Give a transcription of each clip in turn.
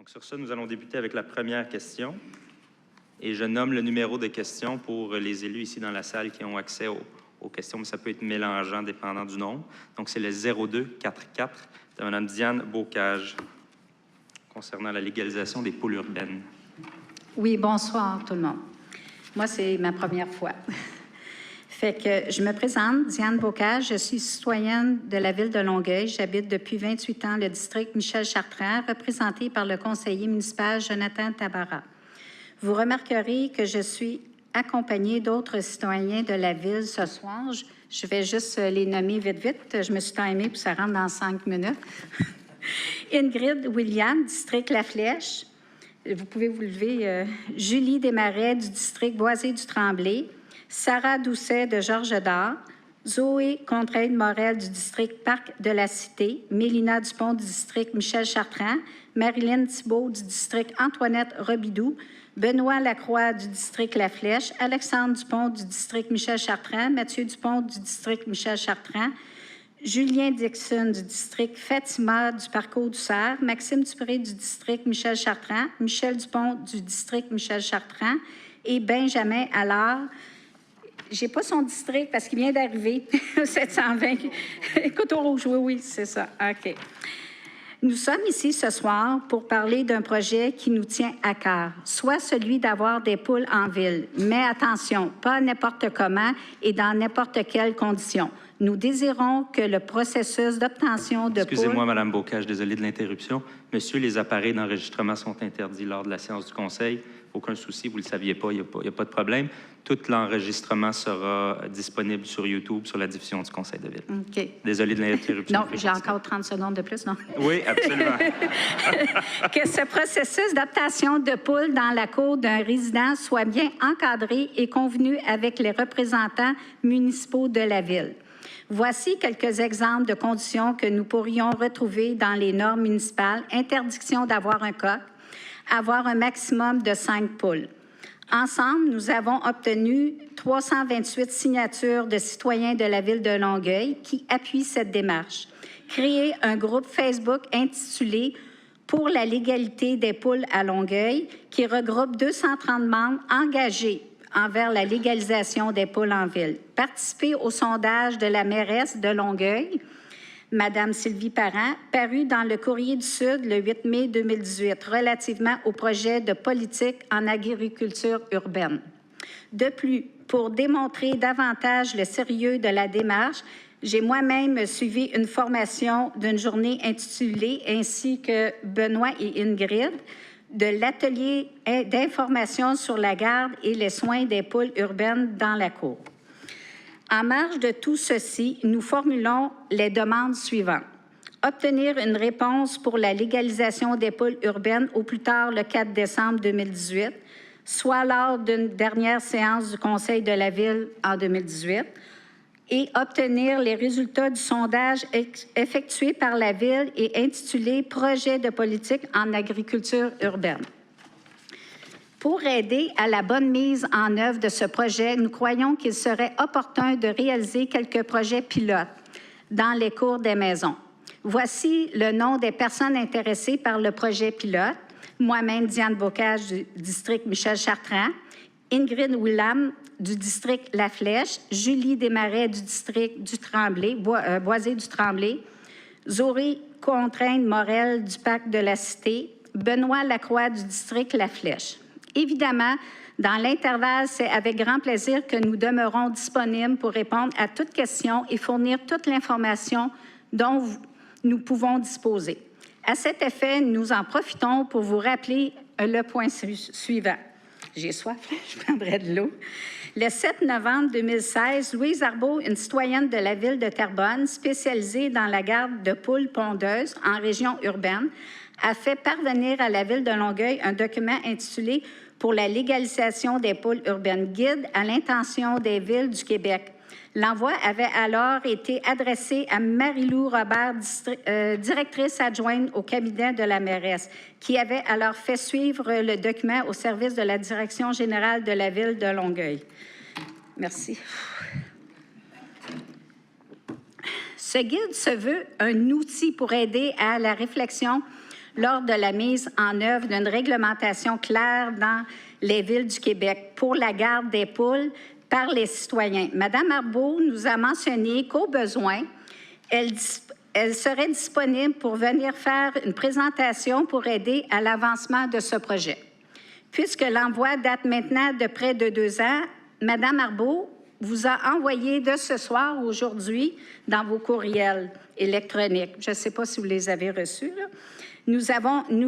Donc, sur ça, nous allons débuter avec la première question. Et je nomme le numéro de question pour les élus ici dans la salle qui ont accès aux questions, mais ça peut être mélangeant dépendant du nombre. Donc, c'est le 0244 de Mme Diane Bocage concernant la légalisation des poules urbaines. Oui, bonsoir tout le monde. Moi, c'est ma première fois. Fait que je me présente, Diane Bocage, je suis citoyenne de la ville de Longueuil. J'habite depuis 28 ans le district Michel-Chartrand, représenté par le conseiller municipal Jonathan Tabarra. Vous remarquerez que je suis accompagnée d'autres citoyens de la ville ce soir. Je vais juste les nommer vite. Je me suis timée puis ça rentre dans 5 minutes. Ingrid William, district La Flèche. Vous pouvez vous lever. Julie Desmarais, du district Boisé-du-Tremblay. Sarah Doucet de Georges-Dard. Zoé Contraide-Morel du district Parc de la Cité. Mélina Dupont du district Michel-Chartrand. Marilyn Thibault du district Antoinette Robidoux. Benoît Lacroix du district La Flèche, Alexandre Dupont du district Michel-Chartrand, Mathieu Dupont du district Michel-Chartrand, Julien Dixon du district Fatima du Parcours du Cerf, Maxime Dupré du district Michel-Chartrand, Michel Dupont du district Michel-Chartrand et Benjamin Allard. J'ai pas son district parce qu'il vient d'arriver, 720. Coteau Rouge, oui, c'est ça. OK. Nous sommes ici ce soir pour parler d'un projet qui nous tient à cœur, soit celui d'avoir des poules en ville. Mais attention, pas n'importe comment et dans n'importe quelles conditions. Nous désirons que le processus d'obtention de poules... Excusez-moi, Mme Bocage, désolé de l'interruption. Monsieur, les appareils d'enregistrement sont interdits lors de la séance du Conseil. Aucun souci, vous ne le saviez pas, il n'y a pas de problème. Tout l'enregistrement sera disponible sur YouTube, sur la diffusion du Conseil de ville. OK. Désolé de l'interruption. Non, j'ai encore 30 secondes de plus, non? Oui, absolument. Que ce processus d'obtention de poules dans la cour d'un résident soit bien encadré et convenu avec les représentants municipaux de la ville. Voici quelques exemples de conditions que nous pourrions retrouver dans les normes municipales. Interdiction d'avoir un coq, avoir un maximum de 5 poules. Ensemble, nous avons obtenu 328 signatures de citoyens de la ville de Longueuil qui appuient cette démarche. Créer un groupe Facebook intitulé « Pour la légalité des poules à Longueuil » qui regroupe 230 membres engagés envers la légalisation des poules en ville. Participer au sondage de la mairesse de Longueuil, Madame Sylvie Parent, paru dans le Courrier du Sud le 8 mai 2018, relativement au projet de politique en agriculture urbaine. De plus, pour démontrer davantage le sérieux de la démarche, j'ai moi-même suivi une formation d'une journée intitulée, ainsi que Benoît et Ingrid, de l'atelier d'information sur la garde et les soins des poules urbaines dans la cour. En marge de tout ceci, nous formulons les demandes suivantes. Obtenir une réponse pour la légalisation des poules urbaines au plus tard le 4 décembre 2018, soit lors d'une dernière séance du Conseil de la Ville en 2018, et obtenir les résultats du sondage effectué par la Ville et intitulé « Projet de politique en agriculture urbaine ». Pour aider à la bonne mise en œuvre de ce projet, nous croyons qu'il serait opportun de réaliser quelques projets pilotes dans les cours des maisons. Voici le nom des personnes intéressées par le projet pilote. Moi-même, Diane Bocage du district Michel-Chartrand, Ingrid Willam du district La Flèche, Julie Desmarais du district du Tremblay, Boisé-du-Tremblay, Zoé Contrainde-Morel du Parc de la Cité, Benoît Lacroix du district La Flèche. Évidemment, dans l'intervalle, c'est avec grand plaisir que nous demeurons disponibles pour répondre à toute question et fournir toute l'information dont nous pouvons disposer. À cet effet, nous en profitons pour vous rappeler le point suivant. J'ai soif, je prendrai de l'eau. Le 7 novembre 2016, Louise Arbeau, une citoyenne de la ville de Terrebonne, spécialisée dans la garde de poules pondeuses en région urbaine, a fait parvenir à la ville de Longueuil un document intitulé « Pour la légalisation des poules urbaines, guide à l'intention des villes du Québec ». L'envoi avait alors été adressé à Marie-Lou Robert, directrice adjointe au cabinet de la mairesse, qui avait alors fait suivre le document au service de la Direction générale de la ville de Longueuil. Merci. Ce guide se veut un outil pour aider à la réflexion lors de la mise en œuvre d'une réglementation claire dans les villes du Québec pour la garde des poules par les citoyens. Madame Arbeau nous a mentionné qu'au besoin, elle serait disponible pour venir faire une présentation pour aider à l'avancement de ce projet. Puisque l'envoi date maintenant de près de 2 ans, Madame Arbeau vous a envoyé de ce soir, aujourd'hui, dans vos courriels électroniques. Je ne sais pas si vous les avez reçus, là. Nous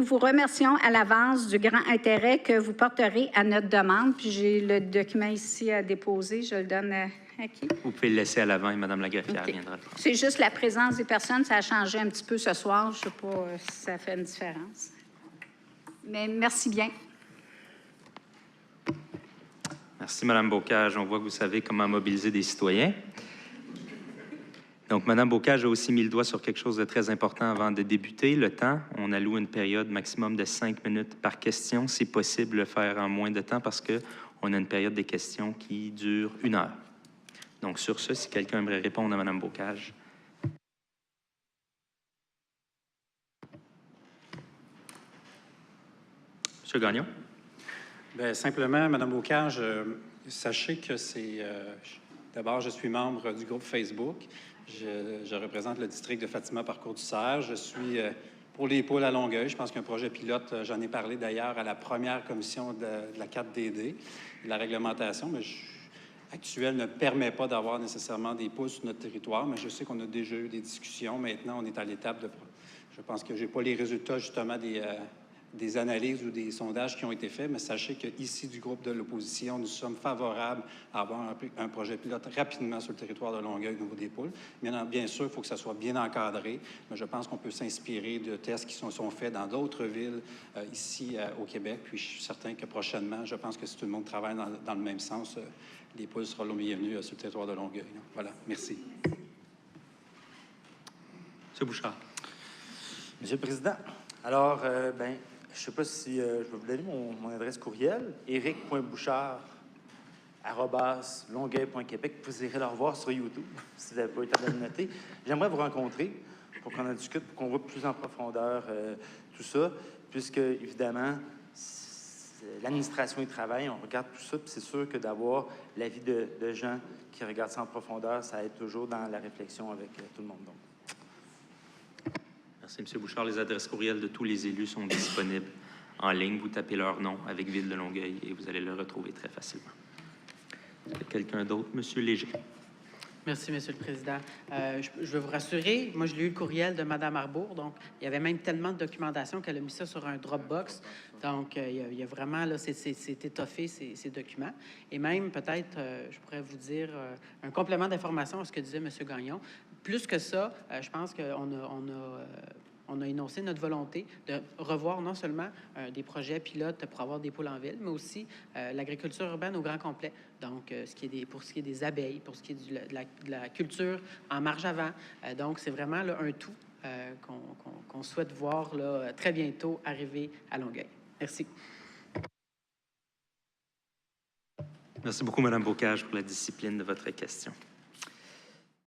vous remercions à l'avance du grand intérêt que vous porterez à notre demande. Puis j'ai le document ici à déposer. Je le donne à qui? Vous pouvez le laisser à l'avant et Mme la greffière viendra. C'est juste la présence des personnes. Ça a changé un petit peu ce soir. Je ne sais pas si ça fait une différence. Mais merci bien. Merci, Mme Bocage. On voit que vous savez comment mobiliser des citoyens. Donc, Mme Bocage a aussi mis le doigt sur quelque chose de très important avant de débuter. Le temps, on alloue une période maximum de 5 minutes par question. C'est possible de le faire en moins de temps parce qu'on a une période des questions qui dure 1 heure. Donc, sur ce, si quelqu'un aimerait répondre à Mme Bocage. Monsieur Gagnon. Bien, simplement, Mme Bocage, sachez que c'est... D'abord, je suis membre du groupe Facebook. Je représente le district de Fatima-Parcours-du-Cerf. Je suis pour les poules à Longueuil. Je pense qu'un projet pilote, j'en ai parlé d'ailleurs à la première commission de la 4DD, de la réglementation, mais actuelle ne permet pas d'avoir nécessairement des poules sur notre territoire, mais je sais qu'on a déjà eu des discussions. Maintenant, on est à l'étape de... Je pense que je n'ai pas les résultats, justement, des analyses ou des sondages qui ont été faits, mais sachez qu'ici, du groupe de l'opposition, nous sommes favorables à avoir un projet pilote rapidement sur le territoire de Longueuil au niveau des poules. Bien sûr, il faut que ça soit bien encadré, mais je pense qu'on peut s'inspirer de tests qui sont faits dans d'autres villes ici au Québec. Puis je suis certain que prochainement, je pense que si tout le monde travaille dans le même sens, les poules seront les bienvenues sur le territoire de Longueuil. Voilà, merci. Monsieur Bouchard. Monsieur le Président, alors, je ne sais pas si je vais vous donner mon adresse courriel, eric.bouchard@longueuil.québec. Vous irez le revoir sur YouTube, si vous n'avez pas eu le temps de le noter. J'aimerais vous rencontrer pour qu'on en discute, pour qu'on voit plus en profondeur tout ça, puisque, évidemment, l'administration y travaille, on regarde tout ça, puis c'est sûr que d'avoir l'avis de gens qui regardent ça en profondeur, ça aide toujours dans la réflexion avec tout le monde. Donc. Merci, M. Bouchard. Les adresses courriels de tous les élus sont disponibles en ligne. Vous tapez leur nom avec Ville de Longueuil et vous allez le retrouver très facilement. Quelqu'un d'autre? M. Léger. Merci, M. le Président. Je veux vous rassurer, moi, je l'ai eu le courriel de Mme Arbour, donc il y avait même tellement de documentation qu'elle a mis ça sur un Dropbox. Donc, il y a vraiment, là, c'est étoffé, ces documents. Et même, peut-être, je pourrais vous dire un complément d'information à ce que disait M. Gagnon. Plus que ça, je pense qu'on a énoncé notre volonté de revoir non seulement des projets pilotes pour avoir des poules en ville, mais aussi l'agriculture urbaine au grand complet. Donc, pour ce qui est des abeilles, pour ce qui est de la culture en marge avant. Donc, c'est vraiment là, un tout qu'on souhaite voir là, très bientôt arriver à Longueuil. Merci. Merci beaucoup, Mme Bocage, pour la discipline de votre question.